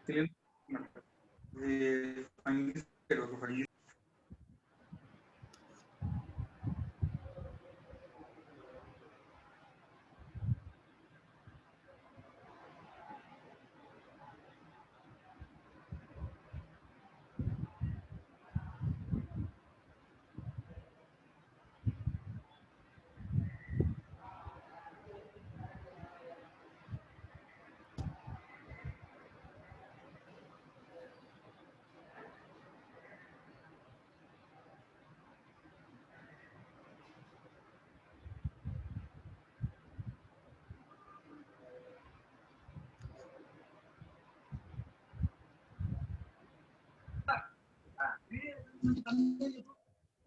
తెలియదు. ఇది ఒక 5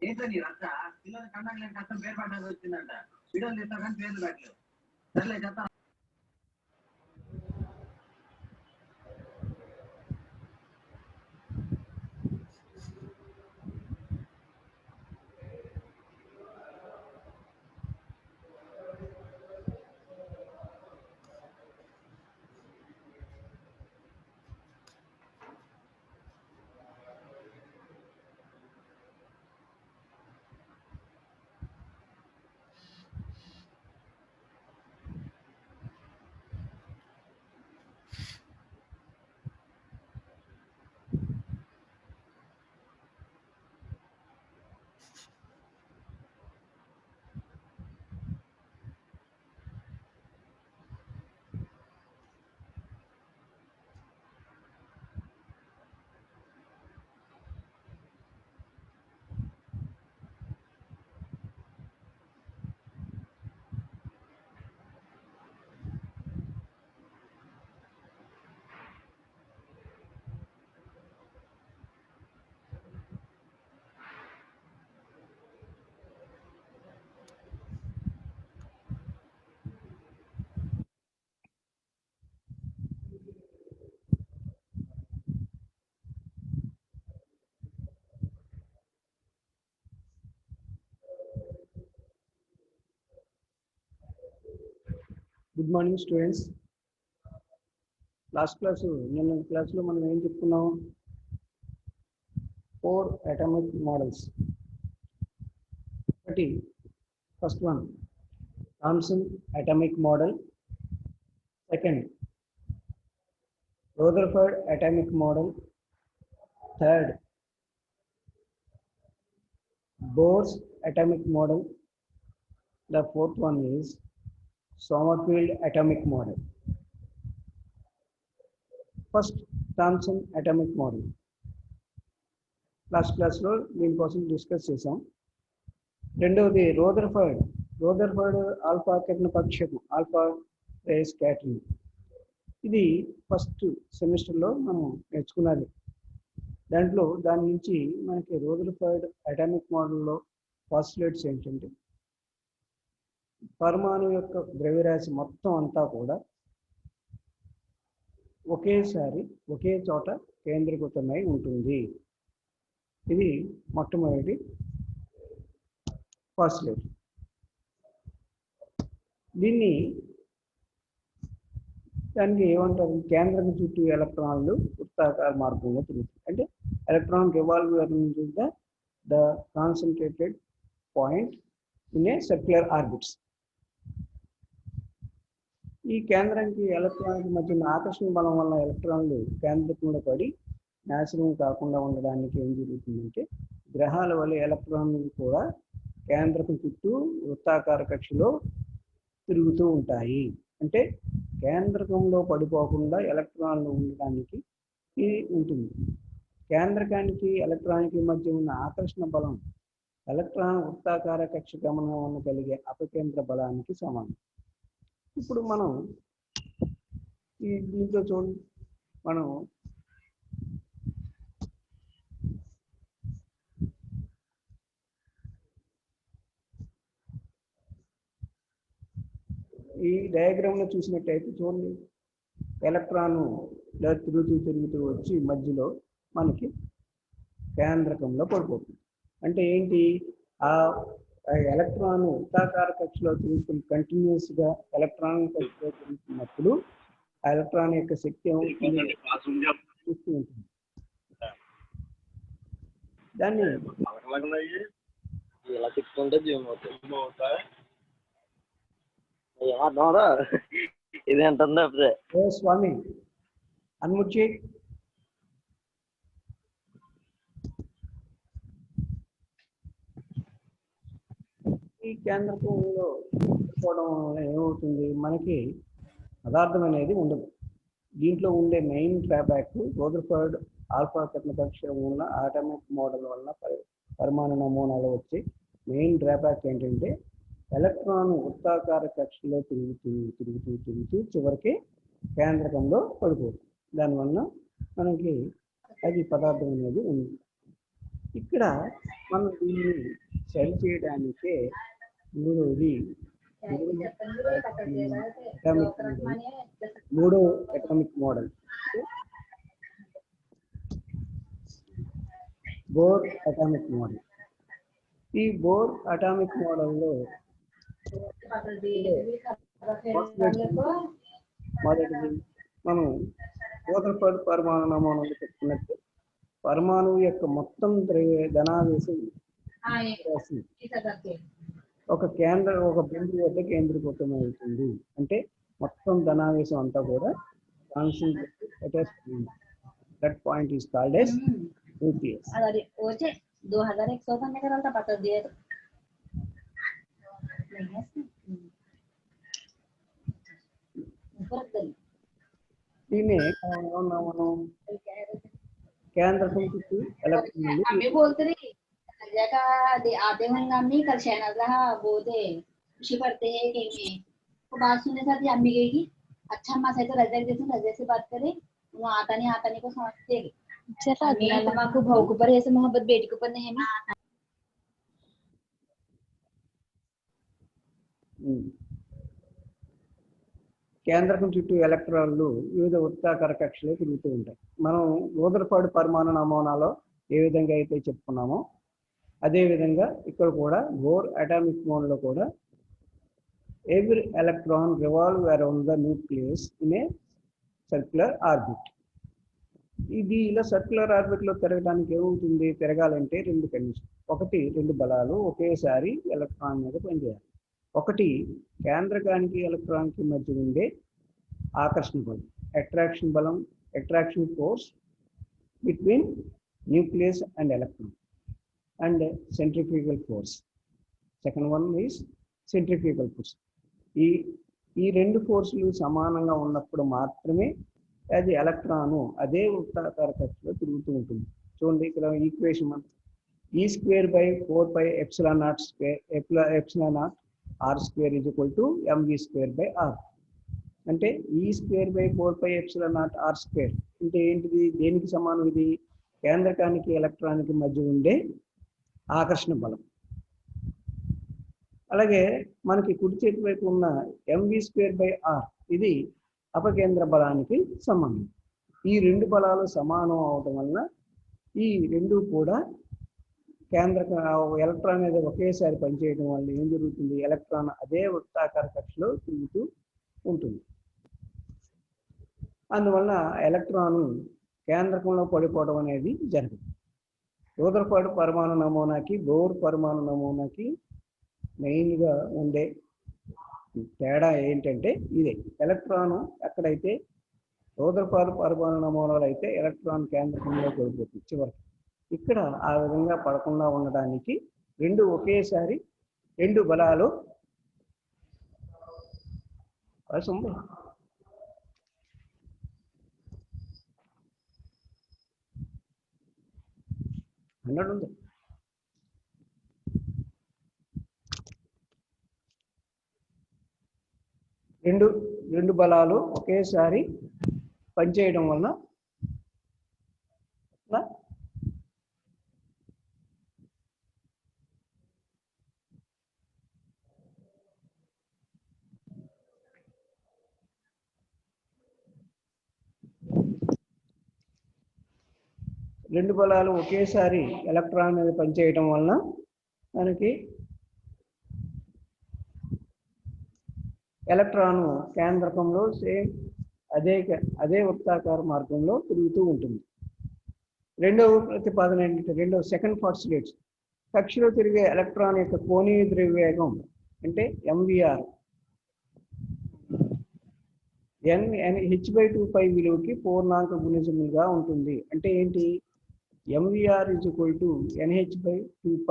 ఏంటని రచ్చ పిల్లలు కన్నా కష్టం పేరు పడ్డానికి వచ్చిందంట. వీడియోలు తీస్తా కానీ పేర్లు పెట్టలేదు. సర్లే చెప్తా. Good morning students. లాస్ట్ నిన్న క్లాస్లో మనం ఏం చెప్పుకున్నాం? 4 అటామిక్ మోడల్స్. ఒకటి first one Thomson atomic model, second Rutherford atomic model, third Bohr's atomic model, the fourth one is Sommerfeld atomic model. First, Thomson atomic model. Last class లో దీనికోసం discuss చేసాం. రెండవది రదర్ఫర్డ్ ఆల్ఫా కిరణ పక్షకం, ఆల్ఫా రే scattering. ఇది first సెమిస్టర్లో మనం నేర్చుకున్నది. దాని నుంచి మనకి రదర్ఫర్డ్ అటామిక్ మోడల్లో పాస్టులేట్స్ ఏంటంటే, పరమాణు యొక్క ద్రవ్యరాశి మొత్తం అంతా కూడా ఒకేసారి ఒకే చోట కేంద్రీకృతమై ఉంటుంది. ఇది మొట్టమొదటి పాస్టులేట్. దానికి ఏమంటారు? కేంద్రం చుట్టూ ఎలక్ట్రాన్లు వృత్తాకార మార్గంలో తిరుగుతాయి. అంటే electron revolving the concentrated point in a circular orbits. ఈ కేంద్రానికి ఎలక్ట్రాన్కి మధ్య ఆకర్షణ బలం వల్ల ఎలక్ట్రాన్లు కేంద్రకంలో పడి నాశనం కాకుండా ఉండడానికి ఏం జరుగుతుందంటే, గ్రహాల వల్ల ఎలక్ట్రాన్లు కూడా కేంద్రకం చుట్టూ వృత్తాకార కక్షలో తిరుగుతూ ఉంటాయి. అంటే కేంద్రకంలో పడిపోకుండా ఎలక్ట్రాన్లు ఉండడానికి ఇది ఉంటుంది. కేంద్రకానికి ఎలక్ట్రాన్కి మధ్య ఉన్న ఆకర్షణ బలం ఎలక్ట్రాన్ వృత్తాకార కక్ష గమనం వల్ల కలిగే అపకేంద్ర బలానికి సమానం. ఇప్పుడు మనం దీంట్లో చూడండి, మనం ఈ డయాగ్రామ్లో చూసినట్టయితే చూడండి, ఎలక్ట్రాన్ తిరుగుతూ వచ్చి మధ్యలో మనకి కేంద్రకంలో పడిపోతుంది. అంటే ఏంటి? ఆ ఎలక్ట్రాన్ వృత్తాకార కక్షలో తిరుగుతున్న కంటిన్యూస్గా ఎలక్ట్రాన్ కక్షలో తిరుగుతున్నప్పుడు ఆ ఎలక్ట్రాన్ యొక్క శక్తి ఇస్తూ ఉంటుంది. దాన్ని ఇలా తిప్పుకుంటే జూమ్ అవుతాయి. ఏమర్థమవుదా ఇది అంటుంది అప్పుడే. ఓ స్వామి అన్ముట్ చేయి. ఈ కేంద్రకంలో పెట్టుకోవడం వల్ల ఏమవుతుంది, మనకి పదార్థం అనేది ఉండదు. దీంట్లో ఉండే మెయిన్ డ్రాబ్యాక్ రదర్ఫోర్డ్ ఆల్ఫా కట్న కక్ష ఉన్న ఆటమిక్ మోడల్ వల్ల పరిమాణ నమూనాలో వచ్చే మెయిన్ డ్రాబ్యాక్ ఏంటంటే ఎలక్ట్రాన్ వృత్తాకార కక్షలో తిరుగుతూ చివరికి కేంద్రకంలో పడిపోతుంది. దానివల్ల మనకి అది పదార్థం అనేది ఉంది. ఇక్కడ మనం దీన్ని సరి చేయడానికే మూడో atomic model bore atomic model. ఈ బోర్ అటామిక్ మోడల్లో మొదటిది మనం రదర్ఫోర్డ్ పరమాణు నమూనాలు చెప్పుకున్నట్టు పరమాణువు యొక్క మొత్తం ధనావేశం ఒక బిందువు వద్ద కేంద్రీకృతం అవుతుంది. అంటే మొత్తం ధనావేశం అంతా కూడా that point is called as nucleus. 2100 का निकलता पता दिया तो దీన్ని మనం కేంద్రకం చుట్టూ ఎలక్ట్రాన్లు हमें बोलते रहे जगह आते होंगे अम्मी कल चैनल रहा वो दे खुशी पड़ते हैं कि मैं तो बात सुनने साथ ही अम्मी गई अच्छा अम्मा से तो रजा से बात करे वो आता नहीं को समझते को भाव के ऊपर ऐसे मोहब्बत बेटी के ऊपर नहीं है కేంద్రకం చుట్టూ ఎలక్ట్రాన్లు వివిధ వృత్తాకార కక్షలో తిరుగుతూ ఉంటాయి. మనం రదర్ఫోర్డ్ పరమాణు నమూనాలో ఏ విధంగా అయితే చెప్పుకున్నామో అదే విధంగా ఇక్కడ కూడా బోర్ అటామిక్ మోడల్లో కూడా every electron revolve around the nucleus in a circular orbit. ఇది ఇలా సర్క్యులర్ ఆర్బిట్ లో తిరగడానికి ఏమవుతుంది, తిరగాలంటే రెండు కండిషన్. ఒకటి రెండు బలాలు ఒకేసారి ఎలక్ట్రాన్ మీద పనిచేయాలి. ఒకటి కేంద్రకానికి ఎలక్ట్రాన్కి మధ్య ఉండే ఆకర్షణ బలం, అట్రాక్షన్ బలం, attraction force between nucleus and electron and centrifugal force. Second one is centrifugal force. ఈ రెండు ఫోర్సులు సమానంగా ఉన్నప్పుడు మాత్రమే అది ఎలక్ట్రాను అదే వృత్తాకార కక్షలో తిరుగుతూ ఉంటుంది. చూడండి ఇక్కడ ఈక్వేషన్ E²4πε0² r² = mv²r. అంటే E²4πε0r² అంటే ఏంటిది, దేనికి సమానం ఇది? కేంద్రకానికి ఎలక్ట్రాన్కి మధ్య ఉండే ఆకర్షణ బలం. అలాగే మనకి కుడి చేతి వైపు ఉన్న mv²r ఇది అపకేంద్ర బలానికి సమానం. ఈ రెండు బలాలు సమానం అవటం వలన ఈ రెండు కూడా ఎలక్ట్రాన్ మీద ఒకేసారి పనిచేయడం వల్ల ఏం జరుగుతుంది, ఎలక్ట్రాన్ అదే వృత్తాకార కక్షలో తిరుగుతూ ఉంటుంది. అందువల్ల ఎలక్ట్రాన్ కేంద్రకంలో పడిపోవడం అనేది జరగదు. రదర్ఫోర్డ్ పరమాణు నమూనాకి బోర్ పరమాణు నమూనాకి మెయిన్గా ఉండే తేడా ఏంటంటే ఇదే. ఎలక్ట్రాన్ ఎక్కడైతే రదర్ఫోర్డ్ పరమాణు నమూనాలు అయితే ఎలక్ట్రాన్ కేంద్రకంలో పడిపోతుంది చివరికి. ఇక్కడ ఆ విధంగా పడకుండా ఉండడానికి రెండు ఒకేసారి రెండు బలాలు అన్నట్టు ఉంది. రెండు బలాలు ఒకేసారి పనిచేయడం వలన రెండు బలాలు ఒకేసారి ఎలక్ట్రాన్ మీద పనిచేయడం వలన మనకి ఎలక్ట్రాన్ కేంద్రకంలో సేమ్ అదే వృత్తాకార మార్గంలో తిరుగుతూ ఉంటుంది. రెండవ ప్రతిపాదన ఏంటంటే సెకండ్ పాస్టులేట్, కక్షలో తిరిగే ఎలక్ట్రాన్ యొక్క కోణీయ ద్రవ్యవేగం అంటే MVR h/2π విలువకి పూర్ణాంక గుణిజములుగా ఉంటుంది. అంటే ఏంటి? MVR = NH/2π.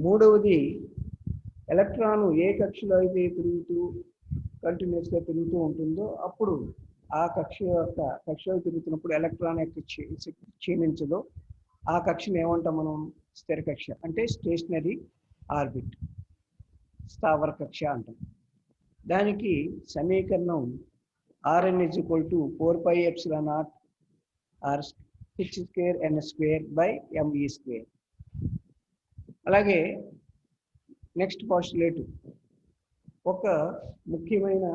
మూడవది, ఎలక్ట్రాన్ ఏ కక్షలో అయితే కంటిన్యూస్ గా తిరుగుతూ ఉంటుందో అప్పుడు ఆ కక్షలో తిరుగుతున్నప్పుడు ఎలక్ట్రాన్ యొక్క క్షీణించదో ఆ కక్షను ఏమంటాం మనం? స్థిర కక్ష అంటే స్టేషనరీ ఆర్బిట్, స్థావర కక్ష అంటాం. దానికి సమీకరణం Rn = 4πε0 h²n²/me². అలాగే నెక్స్ట్ పాస్టులేట్, ఒక ముఖ్యమైన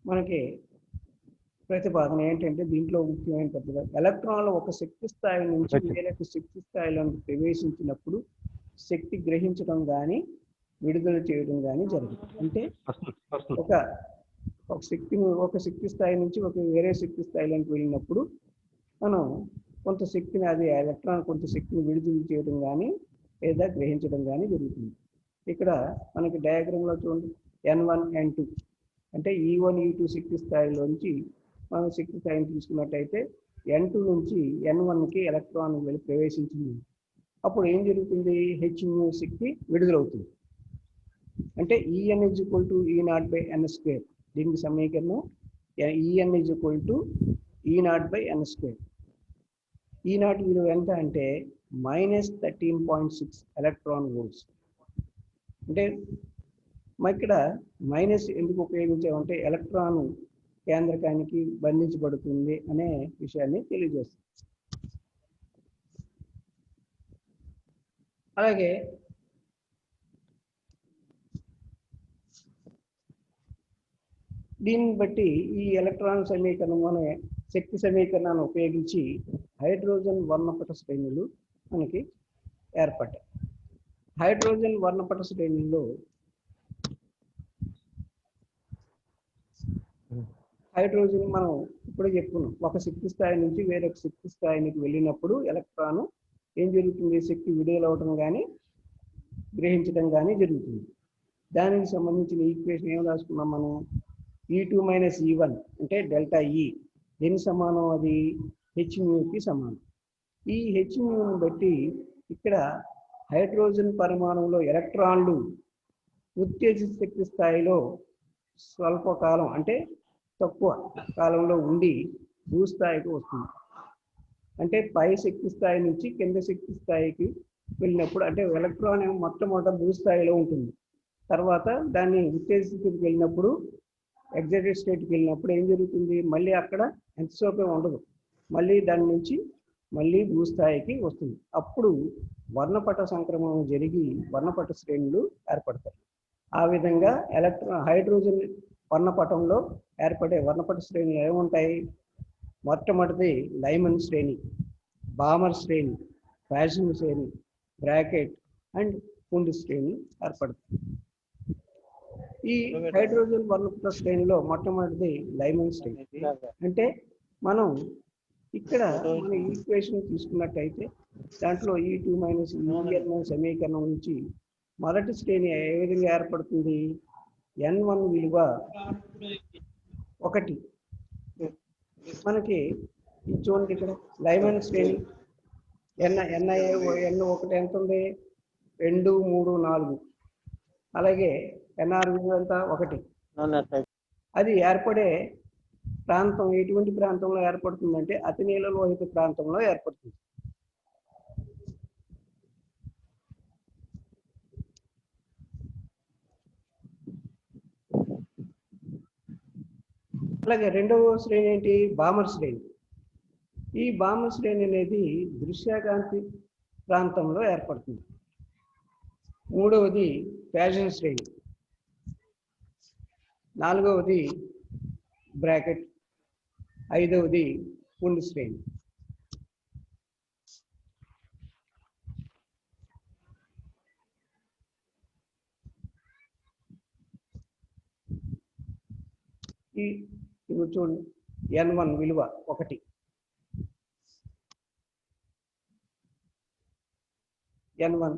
మనకి ప్రతిపాదన ఏంటంటే దీంట్లో ముఖ్యమైన ప్రతిపాదన, ఎలక్ట్రాన్లు ఒక శక్తి స్థాయి నుంచి వేరొక శక్తి స్థాయిలోకి ప్రవేశించినప్పుడు శక్తి గ్రహించడం కానీ విడుదల చేయడం కానీ జరుగుతుంది. అంటే ఒక శక్తి స్థాయి నుంచి వేరే శక్తి స్థాయిలోకి వెళ్ళినప్పుడు మనం కొంత శక్తిని, అది ఎలక్ట్రాన్ కొంత శక్తిని విడుదల చేయడం కానీ లేదా గ్రహించడం కానీ జరుగుతుంది. ఇక్కడ మనకి డయాగ్రామ్లో చూడండి, N1 N2 అంటే E1 E2 శక్తి స్థాయిలోంచి మనం శక్తి స్థాయిని తీసుకున్నట్టయితే N2 నుంచి N1కి ఎలక్ట్రాన్ వెళ్ళి ప్రవేశించింది. అప్పుడు ఏం జరుగుతుంది? hν శక్తి విడుదలవుతుంది. అంటే En E0/n². దీనికి సమీకరణం En E0/n². E0 విలువ ఎంత అంటే -13.6 ఎలక్ట్రాన్ వోల్ట్స్. అంటే ఇక్కడ మైనస్ ఎందుకు ఉపయోగించామంటే ఎలక్ట్రాన్ కేంద్రకానికి బంధించబడుతుంది అనే విషయాన్ని తెలియజేస్తుంది. అలాగే దీన్ని బట్టి ఈ ఎలక్ట్రాన్ సమీకరణం అనే శక్తి సమీకరణాన్ని ఉపయోగించి హైడ్రోజన్ వర్ణపట శ్రేణులు మనకి ఏర్పడ్డాయి. హైడ్రోజన్ వర్ణపట శ్రేణుల్లో హైడ్రోజన్ మనం ఇప్పుడే చెప్పుకున్నాం, ఒక శక్తి స్థాయి నుంచి వేరొక శక్తి స్థాయికి వెళ్ళినప్పుడు ఎలక్ట్రాన్ ఏం జరుగుతుంది? శక్తి విడుదలవటం కానీ గ్రహించడం కానీ జరుగుతుంది. దానికి సంబంధించిన ఈక్వేషన్ ఏం రాసుకున్నాం మనం? E2 - E1 అంటే డెల్టా E దేనికి సమానం? అది hν సమానం. ఈ hν బట్టి ఇక్కడ హైడ్రోజన్ పరమాణువులో ఎలక్ట్రాన్లు ఉత్తేజిత శక్తి స్థాయిలో స్వల్పకాలం అంటే తక్కువ కాలంలో ఉండి భూస్థాయికి వస్తుంది. అంటే పై శక్తి స్థాయి నుంచి కింద శక్తి స్థాయికి వెళ్ళినప్పుడు అంటే ఎలక్ట్రాన్ మొట్టమొదట భూస్థాయిలో ఉంటుంది. తర్వాత దాన్ని ఉత్తేజిత స్థితికి వెళ్ళినప్పుడు, ఎగ్జైటెడ్ స్టేట్కి వెళ్ళినప్పుడు ఏం జరుగుతుంది? మళ్ళీ అక్కడ ఎంతసేపు ఉండదు, మళ్ళీ దాని నుంచి మళ్ళీ భూస్థాయికి వస్తుంది. అప్పుడు వర్ణపట సంక్రమణం జరిగి వర్ణపట శ్రేణులు ఏర్పడతాయి. ఆ విధంగా హైడ్రోజన్ వర్ణపటంలో ఏర్పడే వర్ణపట శ్రేణులు ఏముంటాయి? మొట్టమొదటిది లైమన్ శ్రేణి, బామర్ శ్రేణి, ఫ్యాషన్ శ్రేణి, బ్రాకెట్ అండ్ పుండ్ శ్రేణి ఏర్పడుతుంది. ఈ హైడ్రోజన్ వర్ణపట శ్రేణిలో మొట్టమొదటిది లైమన్ శ్రేణి. అంటే మనం ఇక్కడ మన ఈక్వేషన్ తీసుకున్నట్టయితే దాంట్లో E2 - En సమీకరణం నుంచి మొదటి శ్రేణి ఏ విధంగా ఏర్పడుతుంది? N1 విలువ 1. మనకి చూడండి ఇక్కడ లైమన్ శ్రేణి N1 ఎంత ఉంది? 2, 3, 4. అలాగే NR విలువ ఎంత? 1. అది ఏర్పడే ప్రాంతం ఎటువంటి ప్రాంతంలో ఏర్పడుతుందంటే అతి నీలలోహిత ప్రాంతంలో ఏర్పడుతుంది. అలాగే రెండవ శ్రేణి ఏంటి? బామర్ శ్రేణి. ఈ బామర్ శ్రేణి అనేది దృశ్యకాంతి ప్రాంతంలో ఏర్పడుతుంది. మూడవది ఫ్యాషన్ శ్రేణి. నాలుగవది బ్రాకెట్. ఐదవది పుండ్ శ్రేణి. ఇప్పుడు చూడండి N1 విలువ 1, N1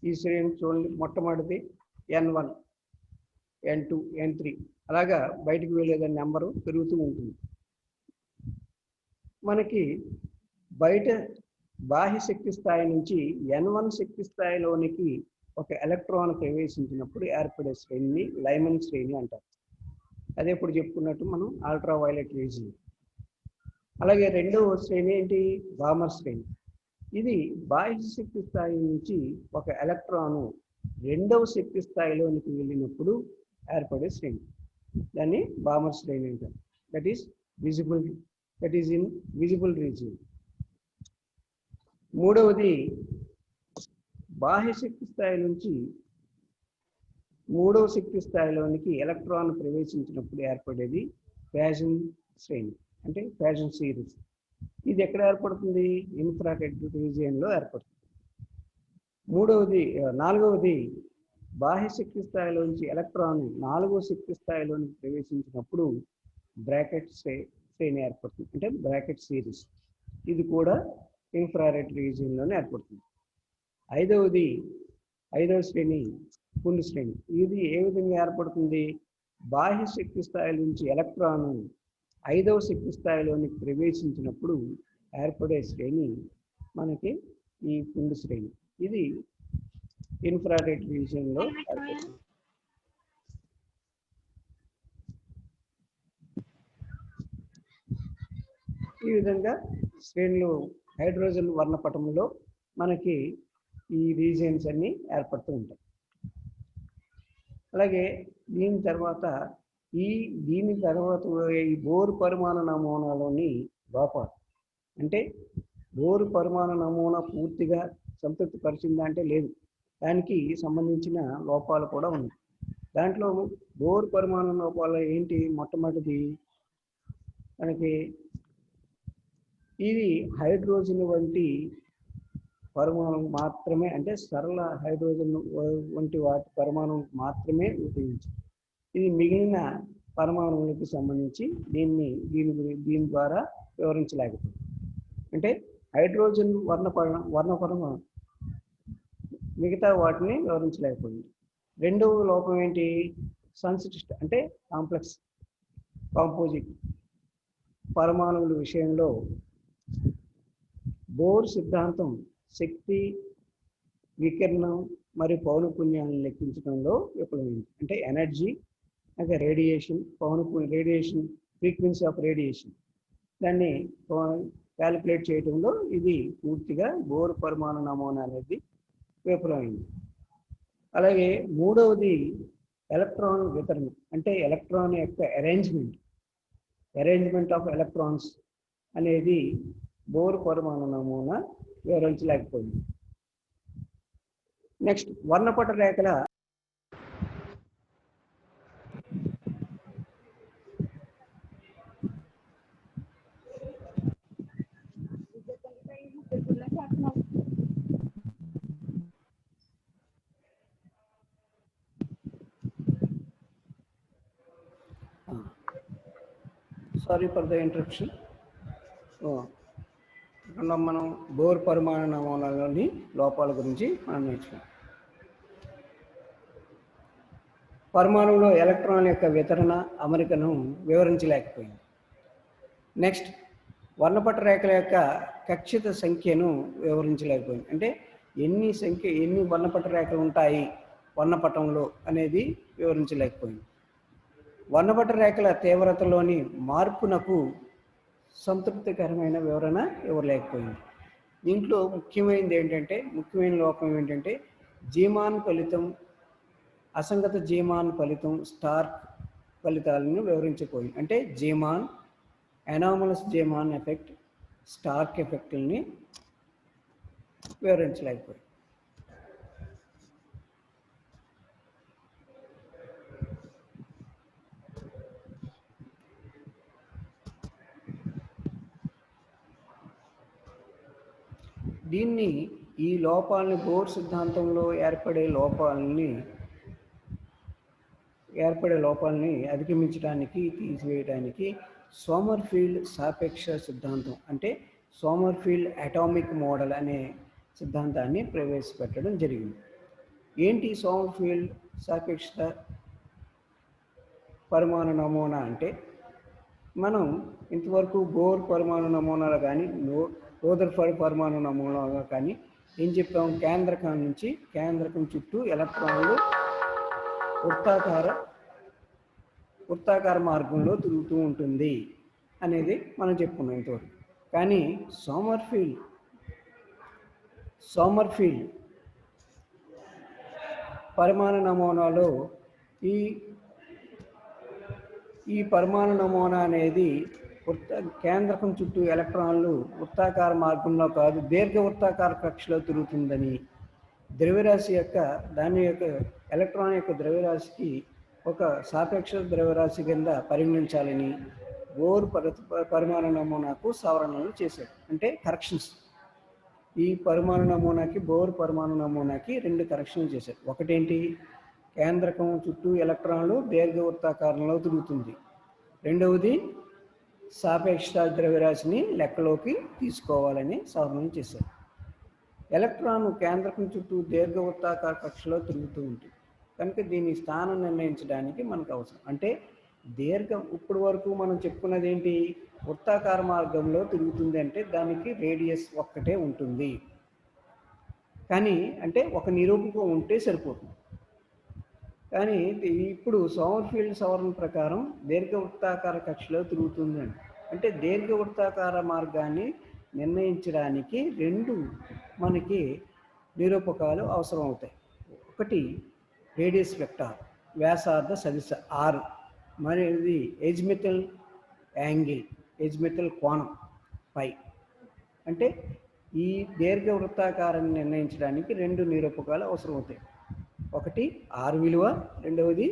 ఈ శ్రేణి చూడండి, మొట్టమొదటిది N1, N2, N3 అలాగా బయటికి వెళ్ళేదాని నెంబరు పెరుగుతూ ఉంటుంది. మనకి బయట బాహ్య శక్తి స్థాయి నుంచి N1 శక్తి స్థాయిలోనికి ఒక ఎలక్ట్రాన్ ప్రవేశించినప్పుడు ఏర్పడే శ్రేణిని లైమన్ శ్రేణి అంటారు. అదే ఇప్పుడు చెప్పుకున్నట్టు మనం అల్ట్రా వైలెట్ రేజియన్. అలాగే రెండవ శ్రేణి ఏంటి? బామర్ శ్రేణి. ఇది బాహ్య శక్తి స్థాయి నుంచి ఒక ఎలక్ట్రాను రెండవ శక్తి స్థాయిలోనికి వెళ్ళినప్పుడు ఏర్పడే శ్రేణి, దాన్ని బామర్ శ్రేణి అంటారు. That is in visible region. మూడవది బాహ్య శక్తి స్థాయి నుంచి మూడవ శక్తి స్థాయిలోనికి ఎలక్ట్రాన్ ప్రవేశించినప్పుడు ఏర్పడేది ఫ్యాజన్ శ్రేణి, అంటే ఫ్యాజన్ సిరీస్. ఇది ఎక్కడ ఏర్పడుతుంది? ఇన్ఫ్రారెడ్ రీజియన్లో ఏర్పడుతుంది. నాలుగవది బాహ్య శక్తి స్థాయిలోంచి ఎలక్ట్రాన్ నాలుగవ శక్తి స్థాయిలోనికి ప్రవేశించినప్పుడు బ్రాకెట్ శ్రేణి ఏర్పడుతుంది, అంటే బ్రాకెట్ సిరీస్. ఇది కూడా ఇన్ఫ్రారెడ్ రీజియన్లోనే ఏర్పడుతుంది. ఐదవ శ్రేణి కుండు శ్రేణి. ఇది ఏ విధంగా ఏర్పడుతుంది? బాహ్య శక్తి స్థాయి నుంచి ఎలక్ట్రాన్ ఐదవ శక్తి స్థాయిలోనికి ప్రవేశించినప్పుడు ఏర్పడే శ్రేణి మనకి ఈ కుండు శ్రేణి. ఇది ఇన్ఫ్రారెడ్ రీజియన్లో ఏర్పడుతుంది. ఈ విధంగా శ్రేణులు హైడ్రోజన్ వర్ణపటంలో మనకి ఈ రీజియన్స్ అన్ని ఏర్పడుతూ ఉంటాయి. అలాగే దీని తర్వాత ఈ బోరు పరమాణు నమూనాలోని లోపాలు, అంటే బోరు పరమాణు నమూనా పూర్తిగా సంతృప్తి పరిచిందా అంటే లేదు, దానికి సంబంధించిన లోపాలు కూడా ఉన్నాయి. దాంట్లో బోరు పరమాణు లోపాలు ఏంటి? మొట్టమొదటిది మనకి ఇది హైడ్రోజన్ వంటి పరమాణువు మాత్రమే, అంటే సరళ హైడ్రోజన్ వంటి వాటి పరమాణువు మాత్రమే ఉపయోగించారు. ఇది మిగిలిన పరమాణువులకు సంబంధించి దీని ద్వారా వివరించలేకపోయింది. అంటే హైడ్రోజన్ వర్ణ పరమాణు మిగతా వాటిని వివరించలేకపోయింది. రెండవ లోపం ఏంటి? సంశ్లిష్ట, అంటే కాంప్లెక్స్ కాంపోజిట్ పరమాణువుల విషయంలో బోర్ సిద్ధాంతం శక్తి, వికిరణం మరియు పౌనఃపున్యాలను లెక్కించడంలో విఫలమైంది. అంటే ఎనర్జీ, అంటే radiation, radiation frequency of radiation, దాన్ని క్యాలిక్యులేట్ చేయడంలో ఇది పూర్తిగా బోర్ పరమాణు నమూనా అనేది విఫలమైంది. అలాగే మూడవది ఎలక్ట్రాన్ వితరణ, అంటే ఎలక్ట్రాన్ యొక్క అరేంజ్మెంట్ ఆఫ్ ఎలక్ట్రాన్స్ అనేది బోర్ పరమాణు నమూనా వివరించలేకపోయింది. నెక్స్ట్ వర్ణపట రేఖల సారీ ఫర్ ద ఇంటరప్షన్. మనం బోర్ పరమాణు నమూనాలోని లోపాల గురించి మనం నేర్చుకున్నాం. పరమాణువులో ఎలక్ట్రాన్ యొక్క వితరణ అమరికను వివరించలేకపోయింది. నెక్స్ట్ వర్ణపట రేఖల యొక్క కక్షిత సంఖ్యను వివరించలేకపోయింది. అంటే ఎన్ని వర్ణపట రేఖలు ఉంటాయి వర్ణపటంలో అనేది వివరించలేకపోయింది. వర్ణపట రేఖల తీవ్రతలోని మార్పునకు సంతృప్తికరమైన వివరణ ఇవ్వలేకపోయింది. దీంట్లో ముఖ్యమైన లోపం ఏంటంటే జీమాన్ ఫలితం, అసంగత జీమాన్ ఫలితం, స్టార్క్ ఫలితాలను వివరించకపోయింది. అంటే జీమాన్, అనామలస్ జీమాన్ ఎఫెక్ట్, స్టార్క్ ఎఫెక్ట్ని వివరించలేకపోయింది. ఈ లోపాలని బోర్ సిద్ధాంతంలో ఏర్పడే లోపాలని ఏర్పడే లోపాలని అధిగమించడానికి, తీసివేయడానికి సోమర్ఫీల్డ్ సాపేక్ష సిద్ధాంతం అంటే సోమర్ఫీల్డ్ అటామిక్ మోడల్ అనే సిద్ధాంతాన్ని ప్రవేశపెట్టడం జరిగింది. ఏంటి సోమర్ఫీల్డ్ సాపేక్షత పరమాణు నమూనా అంటే, మనం ఇంతవరకు బోర్ పరమాణు నమూనాలు కానీ రూదర్ఫర్డ్ పరమాణు నమూనాలు కానీ ఏం చెప్పాం, కేంద్రకం నుంచి కేంద్రకం చుట్టూ ఎలక్ట్రాన్లు వృత్తాకార మార్గంలో తిరుగుతూ ఉంటుంది అనేది మనం చెప్పుకున్నాం ఇంతవరకు. కానీ సోమర్ఫీల్డ్ పరమాణు నమూనాలో ఈ పరమాణు నమూనా అనేది కేంద్రకం చుట్టూ ఎలక్ట్రాన్లు వృత్తాకార మార్గంలో కాదు, దీర్ఘ వృత్తాకార కక్షలో తిరుగుతుందని, ద్రవ్యరాశి యొక్క ఎలక్ట్రాన్ యొక్క ద్రవ్యరాశికి ఒక సాపేక్ష ద్రవ్యరాశి కింద పరిగణించాలని బోర్ పరమాణు నమూనాకు సవరణలు చేశారు. అంటే కరెక్షన్స్. ఈ పరమాణు నమూనాకి బోర్ పరమాణు నమూనాకి 2 కరెక్షన్లు చేశారు. ఒకటేంటి, కేంద్రకం చుట్టూ ఎలక్ట్రాన్లు దీర్ఘవృత్తాకారంలో తిరుగుతుంది. రెండవది సాపేక్ష ద్రవ్యరాశిని లెక్కలోకి తీసుకోవాలని సవరణ చేశారు. ఎలక్ట్రాన్ కేంద్రకం చుట్టూ దీర్ఘవృత్తాకార కక్షలో తిరుగుతూ ఉంటుంది కనుక దీని స్థానం నిర్ణయించడానికి మనకు అవసరం. అంటే ఇప్పుడు వరకు మనం చెప్పుకున్నది ఏంటి, వృత్తాకార మార్గంలో తిరుగుతుంది అంటే దానికి రేడియస్ ఒక్కటే ఉంటుంది. కానీ అంటే ఒక నిరూపకం ఉంటే సరిపోతుంది. కానీ ఇప్పుడు సోమర్ఫీల్డ్ సవరణ ప్రకారం దీర్ఘవృత్తాకార కక్షలో తిరుగుతుంది అంటే దీర్ఘవృత్తాకార మార్గాన్ని నిర్ణయించడానికి 2 మనకి నిరూపకాలు అవసరం అవుతాయి. ఒకటి రేడియస్ వెక్టార్, వ్యాసార్థ సదిశ R, మరిది ఎజిమితల్ యాంగిల్, ఎజిమితల్ కోణం పై. అంటే ఈ దీర్ఘవృత్తాకారాన్ని నిర్ణయించడానికి 2 నిరూపకాలు అవసరం అవుతాయి. ఒకటి R విలువ, రెండవది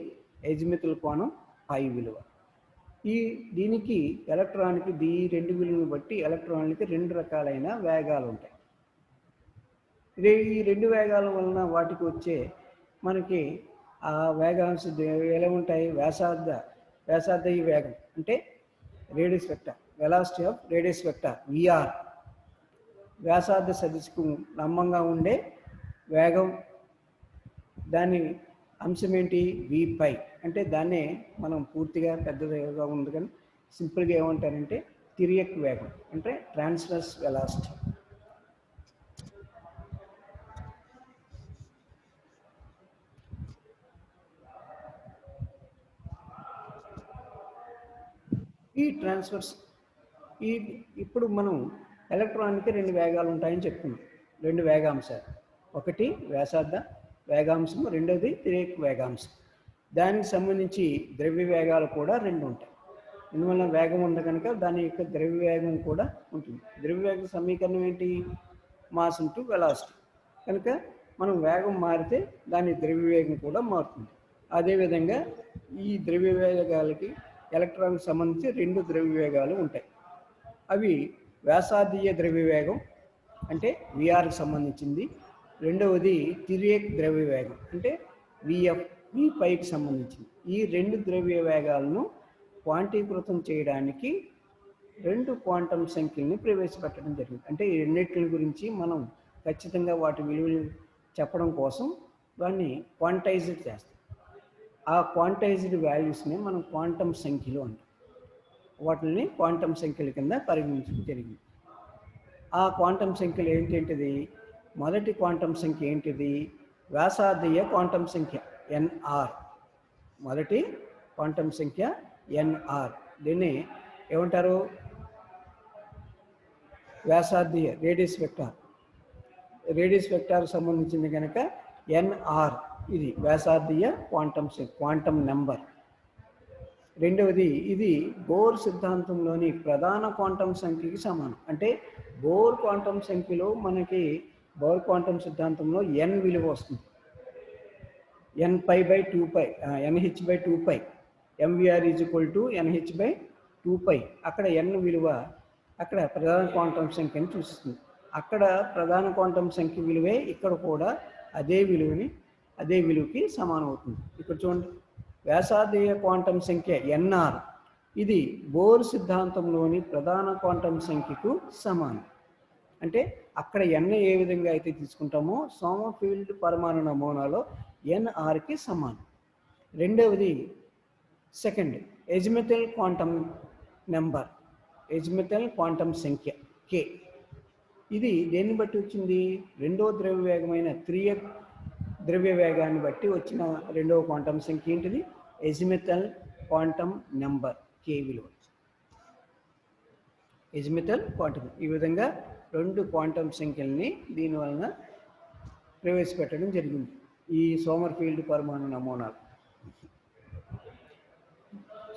ఎజిమితల్ కోణం పై విలువ. దీనికి ఎలక్ట్రాన్కి ఈ 2 విలువలను బట్టి ఎలక్ట్రాన్లకి 2 రకాలైన వేగాలు ఉంటాయి. ఈ 2 వేగాల వలన వాటికి వచ్చే మనకి ఆ వేగాంశ ఎలా ఉంటాయి, వ్యాసార్థ ఈ వేగం అంటే radius vector, velocity of radius vector VR, వ్యాసార్థ సదిశకు లంబంగా ఉండే వేగం దాని అంశం ఏంటి V అంటే దాన్నే మనం పూర్తిగా పెద్దగా ఉంది కానీ సింపుల్గా ఏమంటారంటే తిరియక్ వేగం అంటే ట్రాన్స్వర్స్ వెలాసిటీ. ఈ ట్రాన్స్వర్స్ ఇప్పుడు మనం ఎలక్ట్రాన్కి 2 వేగాలు ఉంటాయని చెప్పుకున్నాం. 2 వేగాంశాలు, ఒకటి వ్యాసార్థ వేగాంశం, రెండవది తిరియక్ వేగాంశం. దానికి సంబంధించి ద్రవ్య వేగాలు కూడా 2 ఉంటాయి. ఇందువల్ల వేగం ఉంది కనుక దాని యొక్క ద్రవ్య వేగం కూడా ఉంటుంది. ద్రవ్య వేగ సమీకరణం ఏంటి, మాస్ ఇంటూ వెలాసిటీ. కనుక మనం వేగం మారితే దాని ద్రవ్య వేగం కూడా మారుతుంది. అదేవిధంగా ఈ ద్రవ్య వేగాలకి ఎలక్ట్రాన్కి సంబంధించి 2 ద్రవ్య వేగాలు ఉంటాయి. అవి వ్యాసార్థీయ ద్రవ్య వేగం అంటే VRకి సంబంధించింది, రెండవది తిరియక్ ద్రవ్య వేగం అంటే Vపైకి సంబంధించింది. ఈ 2 ద్రవ్య వేగాలను క్వాంటీకృతం చేయడానికి 2 క్వాంటం సంఖ్యల్ని ప్రవేశపెట్టడం జరిగింది. అంటే ఈ రెండింటి గురించి మనం ఖచ్చితంగా వాటి విలువలు చెప్పడం కోసం దాన్ని క్వాంటైజ్డ్ చేస్తాం. ఆ క్వాంటైజ్డ్ వాల్యూస్ని మనం క్వాంటం సంఖ్యలు అంటాం. వాటిని క్వాంటం సంఖ్యల కింద పరిగణించడం జరిగింది. ఆ క్వాంటం సంఖ్యలు ఏంటంటిది, మొదటి క్వాంటం సంఖ్య ఏంటిది, వ్యాసార్థీయ క్వాంటం సంఖ్య NR. మొదటి క్వాంటం సంఖ్య NR. దీన్ని ఏమంటారు, వ్యాసార్థీయ రేడియస్ వెక్టార్ సంబంధించింది కనుక NR. ఇది వ్యాసార్థీయ క్వాంటం నెంబర్. రెండవది ఇది బోర్ సిద్ధాంతంలోని ప్రధాన క్వాంటం సంఖ్యకి సమానం. అంటే బోర్ క్వాంటం సంఖ్యలో మనకి బోర్ క్వాంటం సిద్ధాంతంలో n విలువ వస్తుంది, NH/2π, MVR = NH/2π. అక్కడ n విలువ అక్కడ ప్రధాన క్వాంటం సంఖ్యని సూచిస్తుంది. అక్కడ ప్రధాన క్వాంటం సంఖ్య విలువే ఇక్కడ కూడా అదే విలువకి సమానం అవుతుంది. ఇక్కడ చూడండి, వ్యాసార్థీయ క్వాంటం సంఖ్య ఎన్ఆర్ ఇది బోర్ సిద్ధాంతంలోని ప్రధాన క్వాంటం సంఖ్యకు సమానం. అంటే అక్కడ ఎన్ ఏ విధంగా అయితే తీసుకుంటామో సోమర్ఫీల్డ్ పరమాణు నమూనాలో ఎన్ఆర్కి సమానం. రెండవది సెకండ్ ఎజిమెథల్ క్వాంటం నెంబర్, ఎజిమెథల్ క్వాంటం సంఖ్య కే. ఇది దేన్ని బట్టి వచ్చింది? రెండో ద్రవ్య వేగమైన 3f ద్రవ్య వేగాన్ని బట్టి వచ్చిన రెండవ క్వాంటం సంఖ్య ఏంటిది? ఎజిమెథల్ క్వాంటం నెంబర్ కే విలువ. ఎజిమెథల్ క్వాంటం ఈ విధంగా రెండు క్వాంటం సంఖ్యల్ని దీనివలన ప్రవేశపెట్టడం జరిగింది ఈ సోమర్ఫీల్డ్ పరమాణు నమూనాలు.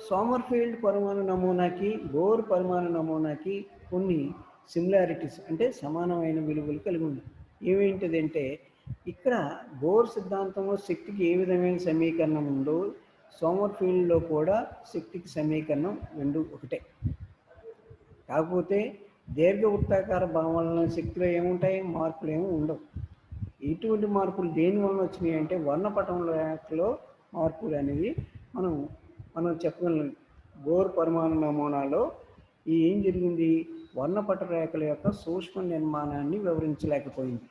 సోమర్ఫీల్డ్ పరమాణు నమూనాకి బోర్ పరమాణు నమూనాకి కొన్ని సిమిలారిటీస్ అంటే సమానమైన విలువలు కలిగి ఉంది. ఏమేంటిదంటే ఇక్కడ బోర్ సిద్ధాంతంలో శక్తికి ఏ విధమైన సమీకరణం ఉందో సోమర్ఫీల్డ్లో కూడా శక్తికి సమీకరణం రెండు ఒకటే. కాకపోతే దీర్ఘ వృత్తాకార భావనల శక్తిలో ఏముంటాయి? మార్పులు ఏమి ఉండవు. ఇటువంటి మార్పులు దేని వలన వచ్చినాయి అంటే వర్ణపటం రేఖలో మార్పులు అనేవి మనం చెప్పగలం. బోర్ పరమాణు నమూనాలో ఏం జరిగింది? వర్ణపట రేఖల యొక్క సూక్ష్మ నిర్మాణాన్ని వివరించలేకపోయింది.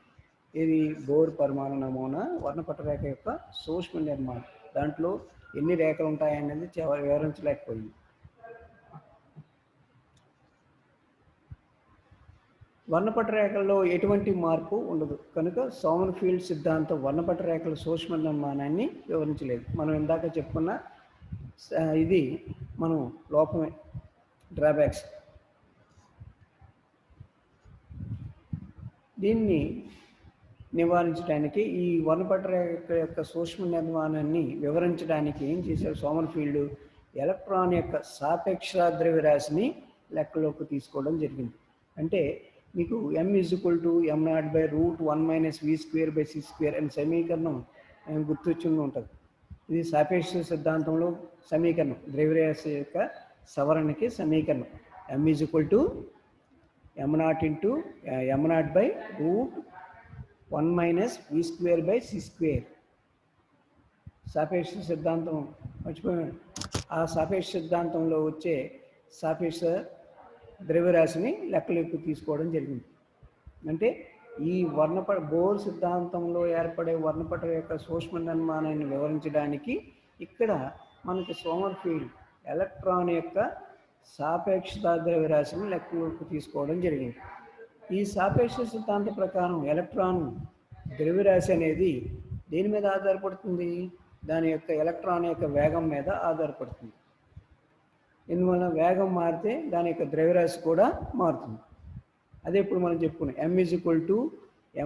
ఇది బోర్ పరమాణు నమూనా వర్ణపట రేఖ యొక్క సూక్ష్మ నిర్మాణం, దాంట్లో ఎన్ని రేఖలు ఉంటాయనేది వివరించలేకపోయింది. వర్ణపట రేఖల్లో ఎటువంటి మార్పు ఉండదు కనుక సోమర్ఫీల్డ్ సిద్ధాంతం వర్ణపట రేఖల సూక్ష్మ నిర్మాణాన్ని వివరించలేదు. మనం ఇందాక చెప్పుకున్న ఇది మనం లోపమే, డ్రాబ్యాక్స్. దీన్ని నివారించడానికి ఈ వర్ణపట రేఖ యొక్క సూక్ష్మ నిర్మాణాన్ని వివరించడానికి ఏం చేశారు సోమర్ఫీల్డ్? ఎలక్ట్రాన్ యొక్క సాపేక్ష ద్రవ్యరాశిని లెక్కలోకి తీసుకోవడం జరిగింది. అంటే మీకు m = m0/√1 - v²/c² అనే సమీకరణం గుర్తొచ్చి ఉంటుంది. ఇది సాపేక్ష సిద్ధాంతంలో సమీకరణం, ద్రవ్యరాశి యొక్క సవరణకి సమీకరణం. m = m0/√1 - v²/c². సాపేక్ష సిద్ధాంతం మర్చిపోయాను. ఆ సాపేక్ష సిద్ధాంతంలో వచ్చే సాపేక్ష ద్రవ్యరాశిని లెక్కలోకి తీసుకోవడం జరిగింది. అంటే ఈ బోర్ సిద్ధాంతంలో ఏర్పడే వర్ణపట యొక్క సూక్ష్మ నిర్మాణాన్ని వివరించడానికి ఇక్కడ మనకి సోమర్ఫీల్డ్ ఎలక్ట్రాన్ యొక్క సాపేక్షత ద్రవ్యరాశిని లెక్కలోకి తీసుకోవడం జరిగింది. ఈ సాపేక్ష సిద్ధాంత ప్రకారం ఎలక్ట్రాన్ ద్రవ్యరాశి అనేది దేని మీద ఆధారపడుతుంది? దాని యొక్క ఎలక్ట్రాన్ యొక్క వేగం మీద ఆధారపడుతుంది. ఇందువల్ల వేగం మారితే దాని యొక్క ద్రవ్యరాశి కూడా మారుతుంది. అదే ఇప్పుడు మనం చెప్పుకున్నాం m =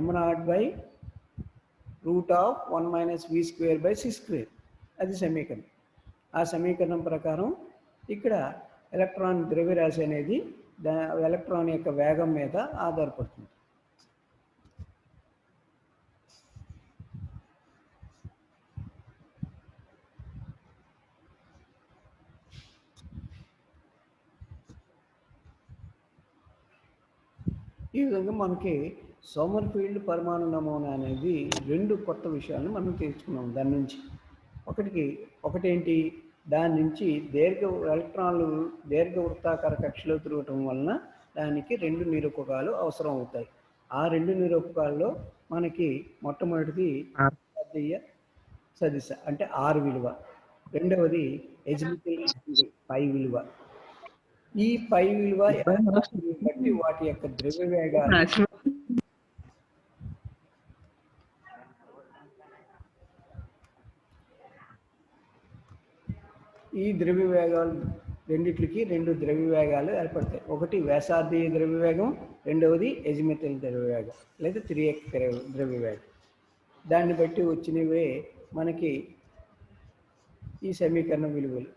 m0/√1 - v²/c². అది సమీకరణం. ఆ సమీకరణం ప్రకారం ఇక్కడ ఎలక్ట్రాన్ ద్రవ్యరాశి అనేది ఎలక్ట్రాన్ యొక్క వేగం మీద ఆధారపడుతుంది. ఈ విధంగా మనకి సోమర్ఫీల్డ్ పరమాణు నమూనా అనేది రెండు కొత్త విషయాలను మనం తెలుసుకున్నాం. దాని నుంచి ఒకటేంటి? దాని నుంచి ఎలక్ట్రాన్లు దీర్ఘ వృత్తాకార కక్షలో తిరగటం వలన దానికి రెండు నిరూపకాలు అవసరం అవుతాయి. ఆ రెండు నిరూపకాల్లో మనకి మొట్టమొదటిది సదిశ అంటే ఆర్ విలువ, రెండవది ఎజిమెథల్ పై విలువ. ఈ పై విలువ బట్టి వాటి యొక్క ద్రవ్య వేగాలు ఈ ద్రవ్య వేగాలు రెండిట్లకి రెండు ద్రవ్య వేగాలు ఏర్పడతాయి. ఒకటి వ్యాసార్థీయ ద్రవ్య వేగం, రెండవది ఎజిమెథల్ ద్రవ్య వేగం లేదా 3x ద్రవ్య వేగం. దాన్ని బట్టి వచ్చినవే మనకి ఈ సమీకరణ విలువలు.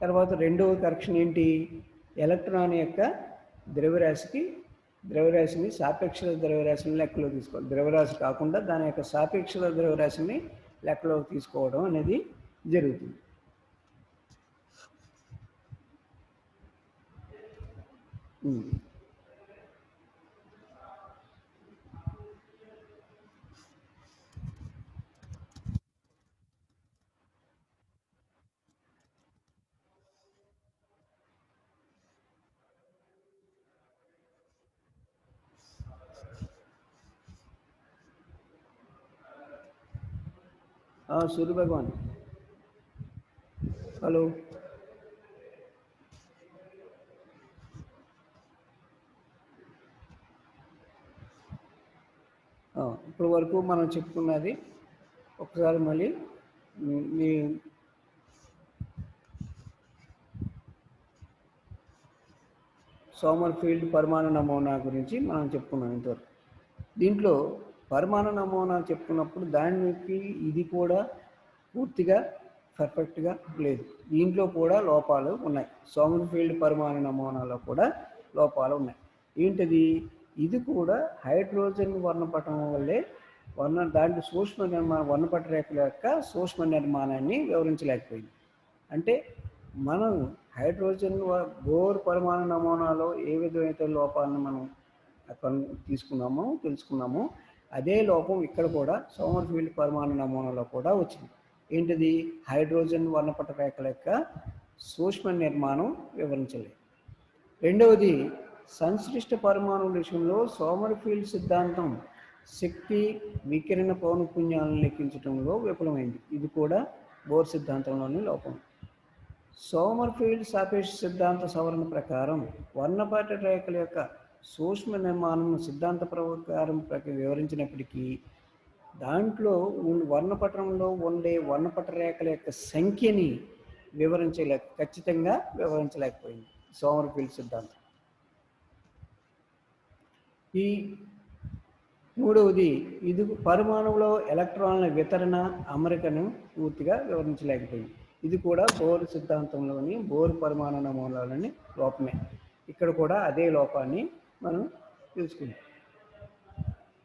తర్వాత రెండవ కరెక్షన్ ఏంటి? ఎలక్ట్రాన్ యొక్క ద్రవ్యరాశిని సాపేక్ష ద్రవ్యరాశిని లెక్కలో తీసుకోవాలి. ద్రవ్యరాశి కాకుండా దాని యొక్క సాపేక్ష ద్రవ్యరాశిని లెక్కలోకి తీసుకోవడం అనేది జరుగుతుంది. सूर्य भगवान हेलो ఇప్పటి వరకు మనం చెప్పుకున్నది ఒకసారి మళ్ళీ మీ సోమర్ఫీల్డ్ పరమాణు నమూనా గురించి మనం చెప్పుకున్నాం ఇంతవరకు. దీంట్లో పరమాణు నమూనా చెప్పుకున్నప్పుడు దానికి ఇది కూడా పూర్తిగా పర్ఫెక్ట్గా లేదు. దీంట్లో కూడా లోపాలు ఉన్నాయి. సోమర్ఫీల్డ్ పరమాణు నమూనాలో కూడా లోపాలు ఉన్నాయి. ఏంటిది? ఇది కూడా హైడ్రోజన్ వర్ణపటం వల్లే దాంట్లో సూక్ష్మ నిర్మాణ వర్ణపట రేఖల యొక్క సూక్ష్మ నిర్మాణాన్ని వివరించలేకపోయింది. అంటే మనం హైడ్రోజన్ బోర్ పరమాణు నమూనాలో ఏ విధమైన లోపాలను మనం తెలుసుకున్నామో అదే లోపం ఇక్కడ కూడా సోమర్ఫీల్డ్ పరమాణు నమూనాలో కూడా వచ్చింది. ఏంటిది? హైడ్రోజన్ వర్ణపట రేఖల యొక్క సూక్ష్మ నిర్మాణం వివరించలేదు. రెండవది, సంశ్లిష్ట పరమాణువుల విషయంలో సోమర్ఫీల్డ్ సిద్ధాంతం శక్తి వికిరణ పౌనఃపున్యాలను లెక్కించడంలో విఫలమైంది. ఇది కూడా బోర్ సిద్ధాంతంలోని లోపం. సోమర్ఫీల్డ్ సాపేక్ష సిద్ధాంత సవరణ ప్రకారం వర్ణపట రేఖల యొక్క సూక్ష్మ నిర్మాణం సిద్ధాంత ప్రకారం వివరించినప్పటికీ దాంట్లో వర్ణపటంలో ఉండే వర్ణపట రేఖల యొక్క సంఖ్యని ఖచ్చితంగా వివరించలేకపోయింది సోమర్ఫీల్డ్ సిద్ధాంతం. ఈ మూడవది, ఇది పరమాణువులో ఎలక్ట్రాన్ల వితరణ అమరికను పూర్తిగా వివరించలేకపోయింది. ఇది కూడా బోర్ సిద్ధాంతంలోని బోర్ పరమాణు నమూనాలోని లోపమే. ఇక్కడ కూడా అదే లోపాన్ని మనం తెలుసుకుంటాం.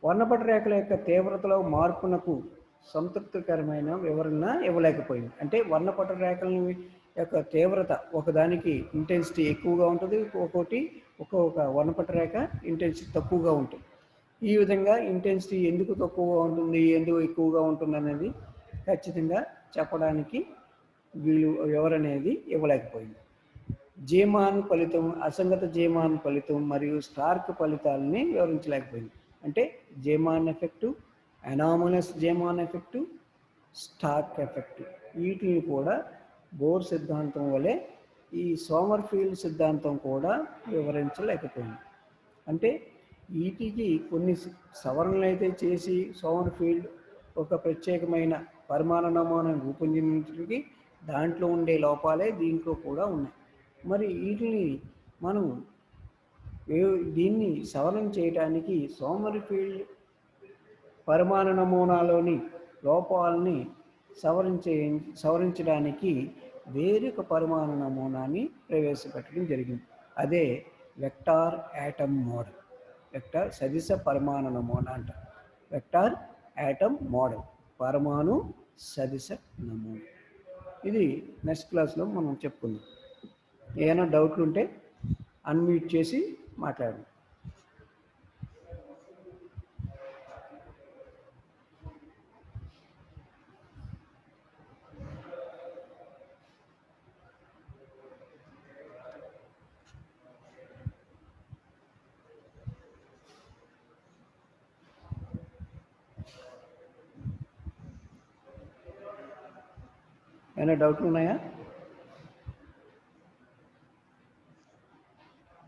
వర్ణపట రేఖల యొక్క తీవ్రతలో మార్పునకు సంతృప్తికరమైన వివరణ ఇవ్వలేకపోయింది. అంటే వర్ణపట రేఖల యొక్క తీవ్రత ఒకదానికి ఇంటెన్సిటీ ఎక్కువగా ఉంటుంది, ఒక్కొక్క వర్ణపట రేఖ ఇంటెన్సిటీ తక్కువగా ఉంటుంది. ఈ విధంగా ఇంటెన్సిటీ ఎందుకు తక్కువగా ఉంటుంది, ఎందుకు ఎక్కువగా ఉంటుంది అనేది ఖచ్చితంగా చెప్పడానికి వివరనేది ఇవ్వలేకపోయింది. జేమాన్ ఫలితం, అసంగత జేమాన్ ఫలితం మరియు స్టార్క్ ఫలితాలని వివరించలేకపోయింది. అంటే Zeeman effect, anomalous Zeeman effect, Stark effect, వీటిని కూడా బోర్ సిద్ధాంతం వలె ఈ సోమర్ఫీల్డ్ సిద్ధాంతం కూడా వివరించలేకపోయింది. అంటే వీటికి కొన్ని సవరణలు అయితే చేసి సోమర్ఫీల్డ్ ఒక ప్రత్యేకమైన పరమాణు నమూనాను రూపొందించడానికి దాంట్లో ఉండే లోపాలే దీంట్లో కూడా ఉన్నాయి. మరి వీటిని మనం దీన్ని సవరణ చేయడానికి సోమర్ఫీల్డ్ పరమాణు నమూనాలోని లోపాలని సవరించడానికి వేరొక పరమాణు నమూనాని ప్రవేశపెట్టడం జరిగింది. అదే వెక్టార్ యాటమ్ మోడల్. వెక్టార్ సదిశ పరమాణు నమూనా అంటారు. వెక్టార్ యాటమ్ మోడల్, పరమాణు సదిశ నమూనా. ఇది నెక్స్ట్ క్లాస్లో మనం చెప్పుకుందాం. ఏమైనా డౌట్లు ఉంటే అన్మ్యూట్ చేసి మాట్లాడండి. ఏమైనా డౌట్లు ఉన్నాయా?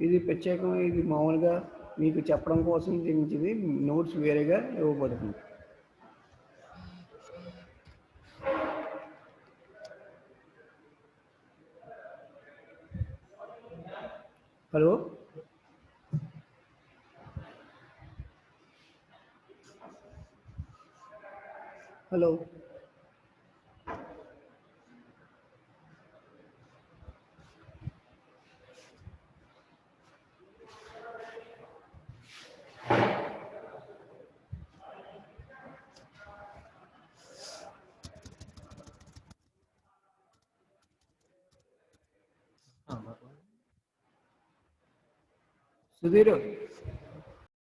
ఇది ప్రత్యేకంగా ఇది మామూలుగా మీకు చెప్పడం కోసం దీనికి నోట్స్ వేరేగా ఇవ్వబడుతుంది. Hello, hello, Sudheer